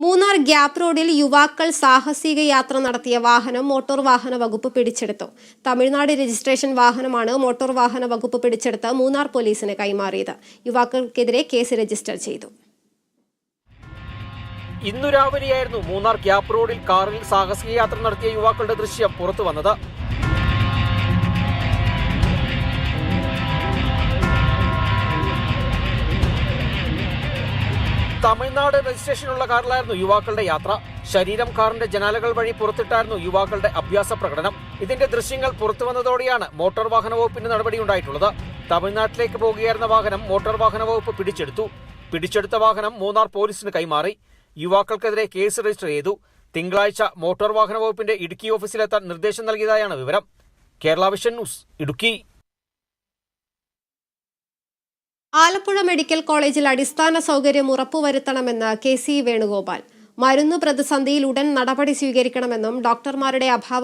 Munnar gap റോഡിൽ യുവാക്കൾ സാഹസിക യാത്ര നടത്തിയ വാഹനം മോട്ടോർ വാഹന വകുപ്പ് പിടിച്ചെടുത്തു. തമിഴ്നാട് രജിസ്ട്രേഷൻ വാഹനമാണ് മോട്ടോർ വാഹന വകുപ്പ് പിടിച്ചെടുത്ത് മൂന്നാർ പോലീസിന് കൈമാറിയത്. യുവാക്കൾക്കെതിരെ കേസ് രജിസ്റ്റർ ചെയ്തു. ഇന്നു രാവിലെയായിരുന്നു മൂന്നാർ ഗ്യാപ് റോഡിൽ കാറിൽ സാഹസിക യാത്ര നടത്തിയ യുവാക്കളുടെ ദൃശ്യം പുറത്തു വന്നത്. തമിഴ്നാട് രജിസ്ട്രേഷനുള്ള കാറിലായിരുന്നു യുവാക്കളുടെ യാത്ര. ശരീരം കാറിന്റെ ജനാലകൾ വഴി പുറത്തിട്ടായിരുന്നു യുവാക്കളുടെ അഭ്യാസ പ്രകടനം. ഇതിന്റെ ദൃശ്യങ്ങൾ പുറത്തു വന്നതോടെയാണ് മോട്ടോർ വാഹന വകുപ്പിന്റെ നടപടിയുണ്ടായിട്ടുള്ളത്. തമിഴ്നാട്ടിലേക്ക് പോകുകയായിരുന്ന വാഹനം മോട്ടോർ വാഹന വകുപ്പ് പിടിച്ചെടുത്തു. പിടിച്ചെടുത്ത വാഹനം മൂന്നാർ പോലീസിന് കൈമാറി. യുവാക്കൾക്കെതിരെ കേസ് രജിസ്റ്റർ ചെയ്തു. തിങ്കളാഴ്ച മോട്ടോർ വാഹന വകുപ്പിന്റെ ഇടുക്കി ഓഫീസിലെത്താൻ നിർദ്ദേശം നൽകിയതായാണ് വിവരം. Kerala vision news, Idukki. Alappuzha medical കോളേജിൽ അടിസ്ഥാന സൗകര്യം ഉറപ്പുവരുത്തണമെന്ന് KC വേണുഗോപാൽ. മരുന്ന് പ്രതിസന്ധിയിൽ ഉടൻ നടപടി സ്വീകരിക്കണമെന്നും ഡോക്ടർമാരുടെ അഭാവം